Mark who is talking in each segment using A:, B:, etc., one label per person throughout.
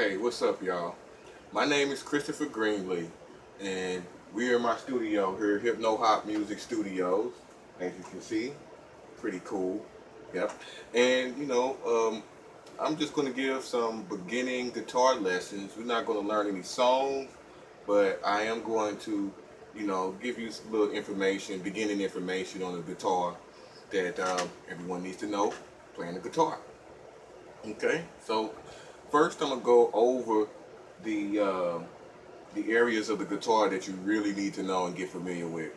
A: Hey, what's up, y'all? My name is Christopher Greenlee, and we're in my studio here, Hypno Hop Music Studios. As you can see, pretty cool. Yep. And I'm just going to give some beginning guitar lessons. We're not going to learn any songs, but I am going to, give you some little information, beginning information on the guitar that everyone needs to know playing the guitar. Okay, so first I'm gonna go over the areas of the guitar that you really need to know and get familiar with.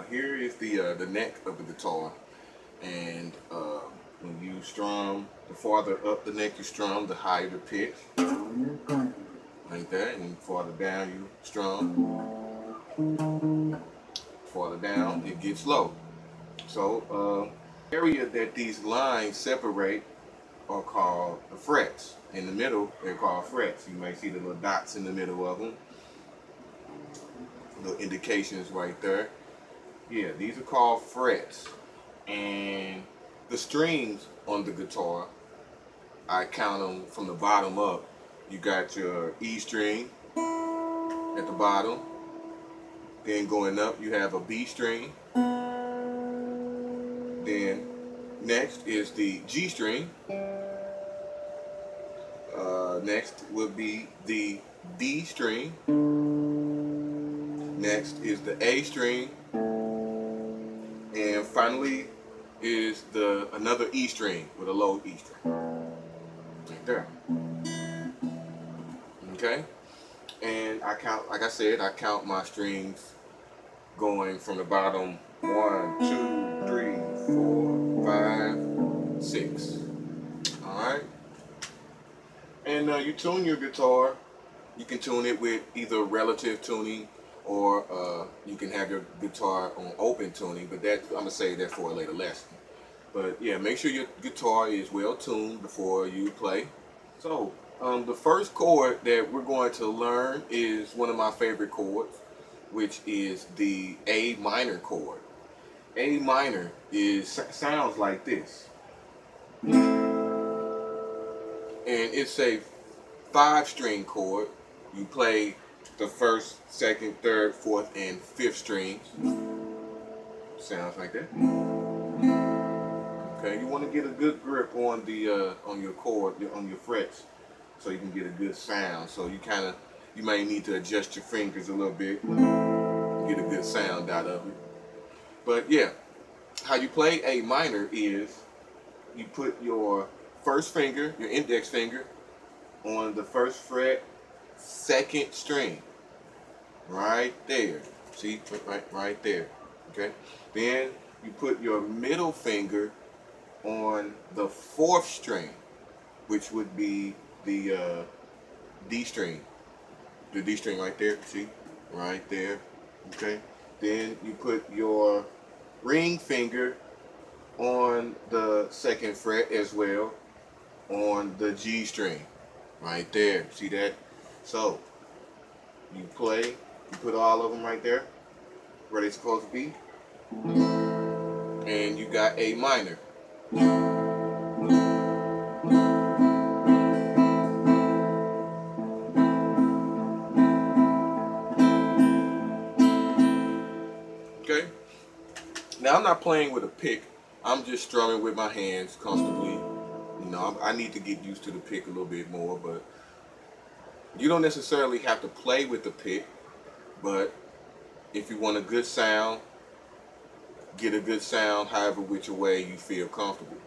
A: Here is the neck of the guitar, and when you strum, the farther up the neck you strum, the higher the pitch, like that, and farther down you strum, farther down it gets low. So area that these lines separate are called the frets. In the middle, they're called frets. You may see the little dots in the middle of them. Little indications right there. Yeah, these are called frets. And the strings on the guitar, I count them from the bottom up. You got your E string at the bottom. Then going up, you have a B string. Then next is the G string. Next would be the D string. Next is the A string. And finally is another E string with a low E string. Right there. Okay? And I count, like I said, I count my strings going from the bottom 1, 2, 3, 4, 5, 6. Alright? And you tune your guitar. You can tune it with either relative tuning or you can have your guitar on open tuning, but that I'm going to save that for a later lesson. But yeah, make sure your guitar is well tuned before you play. So the first chord that we're going to learn is one of my favorite chords, which is the A minor chord. A minor sounds like this. And it's a 5-string chord. You play the first, second, third, fourth, and fifth strings. Sounds like that. Okay, you want to get a good grip on your chord, on your frets, so you can get a good sound. So you may need to adjust your fingers a little bit, get a good sound out of it. But yeah, how you play A minor is you put your first finger, your index finger, on the first fret, second string, right there. See, right there. Okay. Then you put your middle finger on the fourth string, which would be the D string. The D string right there. See, right there. Okay. Then you put your ring finger on the second fret as well, on the G string right there. See that? So you play, you put all of them right there where they're supposed to be, and you got A minor. Okay, now I'm not playing with a pick, I'm just strumming with my hands comfortably. I need to get used to the pick a little bit more, but you don't necessarily have to play with the pick. But if you want a good sound, get a good sound however which way you feel comfortable.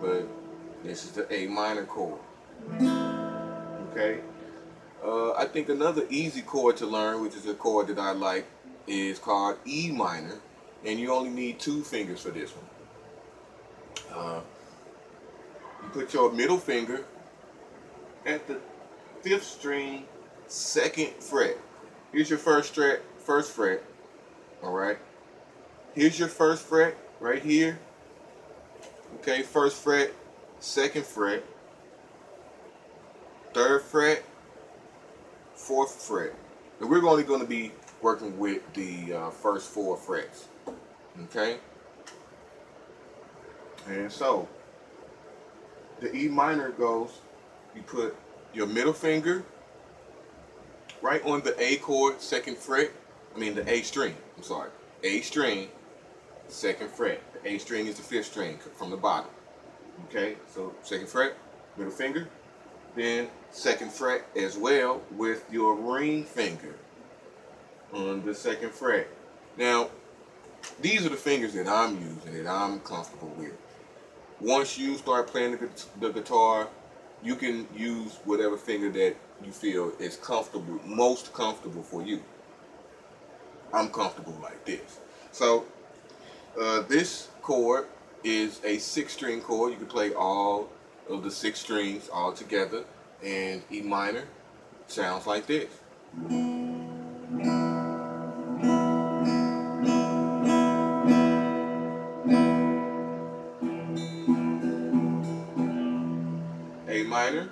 A: But this is the A minor chord. Okay. I think another easy chord to learn, which is a chord that I like, is called E minor, and you only need 2 fingers for this one. You put your middle finger at the 5th string, 2nd fret. Here's your first fret. All right. Here's your first fret right here. Okay, 1st fret, 2nd fret, 3rd fret, 4th fret. And we're only going to be working with the first 4 frets. Okay. And so the E minor goes you put your middle finger right on the A chord, second fret. The A string. I'm sorry. A string, second fret. The A string is the fifth string from the bottom. Okay, so second fret, middle finger, then second fret as well with your ring finger on the second fret. Now, these are the fingers that I'm using, that I'm comfortable with. Once you start playing the guitar, you can use whatever finger that you feel is comfortable, most comfortable for you. I'm comfortable like this. So this chord is a 6-string chord. You can play all of the 6 strings all together, and E minor sounds like this. A minor,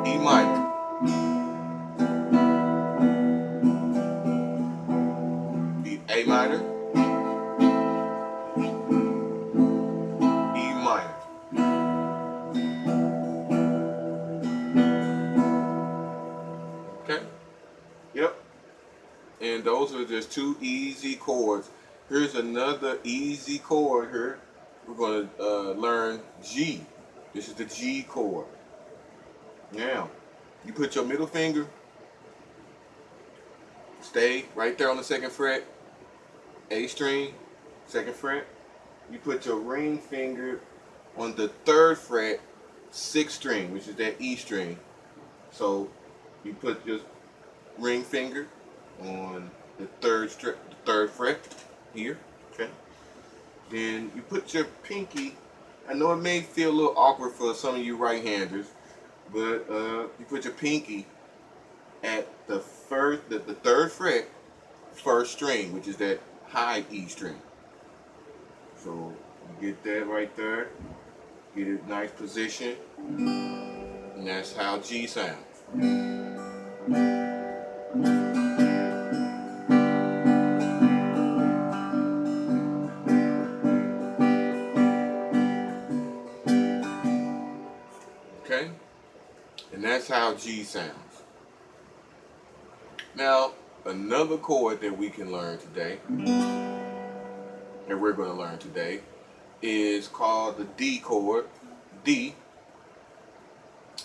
A: E minor, A minor, E minor. Okay? Yep. And those are just 2 easy chords. Here's another easy chord here. We're going to learn G. This is the G chord. Now, you put your middle finger, stay right there on the second fret, A string, second fret. You put your ring finger on the 3rd fret, 6th string, which is that E string. So you put your ring finger on the 3rd fret here, okay? Then you put your pinky. I know it may feel a little awkward for some of you right-handers, but you put your pinky at the 3rd fret, 1st string, which is that high E string. So you get that right there, get a nice position, and that's how G sounds. Okay? And that's how G sounds. Now, another chord that we can learn today, that we're going to learn today, is called the D chord. D.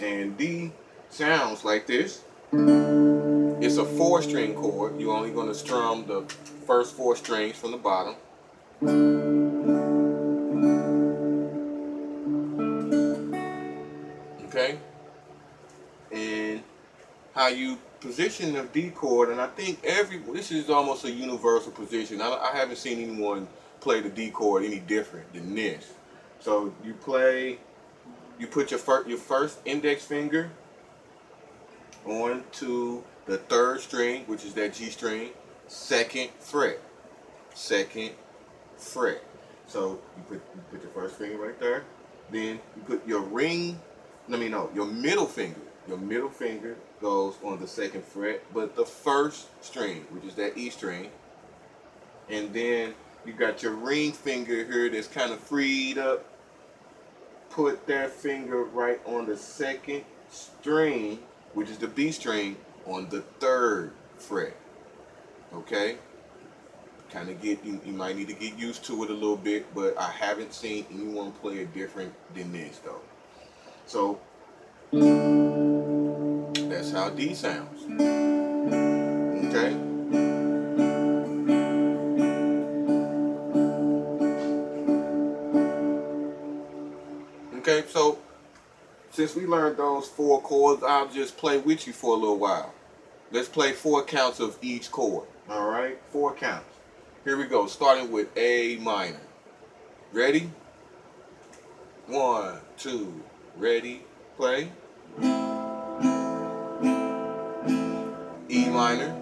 A: And D sounds like this. It's a 4-string chord. You're only going to strum the first 4 strings from the bottom. Okay? And how you position the D chord, and I think this is almost a universal position. I haven't seen anyone play the D chord any different than this. So you put your first index finger onto the 3rd string, which is that G string, 2nd fret, 2nd fret. So you put your first finger right there. Then you put your your middle finger. Your middle finger goes on the 2nd fret, but the 1st string, which is that E string. And then you got your ring finger here that's kind of freed up. Put that finger right on the 2nd string, which is the B string, on the 3rd fret. Okay? Kind of you might need to get used to it a little bit, but I haven't seen anyone play it different than this though. So that's how D sounds. Okay? Okay, so since we learned those 4 chords, I'll just play with you for a little while. Let's play 4 counts of each chord. All right? 4 counts. Here we go, starting with A minor. Ready? 1, 2, ready, play. E minor,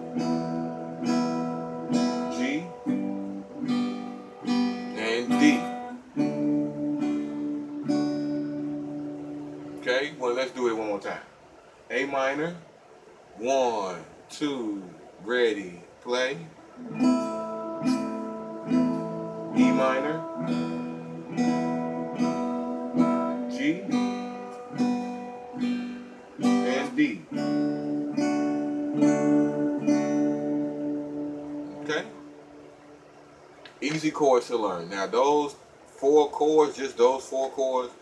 A: G, and D. Okay, well, let's do it one more time. A minor, 1, 2, ready, play. E minor, Okay? Easy chords to learn. Now those 4 chords, just those 4 chords,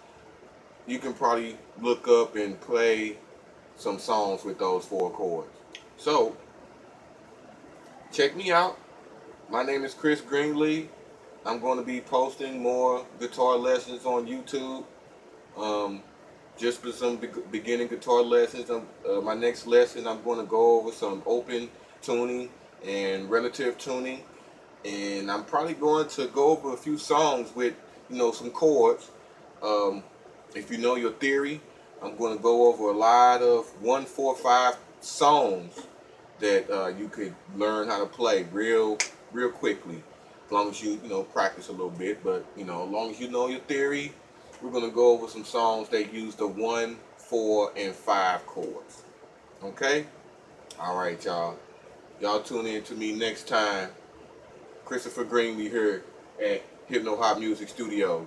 A: you can probably look up and play some songs with those 4 chords. So, check me out. My name is Chris Greenlee. I'm going to be posting more guitar lessons on YouTube. Just for some beginning guitar lessons. My next lesson, I'm going to go over some open tuning and relative tuning. And I'm probably going to go over a few songs with, some chords. If you know your theory, I'm going to go over a lot of 1-4-5 songs that you could learn how to play real quickly, as long as you practice a little bit. But as long as you know your theory, we're going to go over some songs that use the 1, 4, and 5 chords. Okay? All right, y'all. Y'all tune in to me next time. Christopher Greenlee here at Hypno Hop Music Studios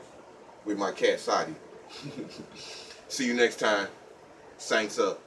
A: with my cat Sadi. See you next time. Saints up.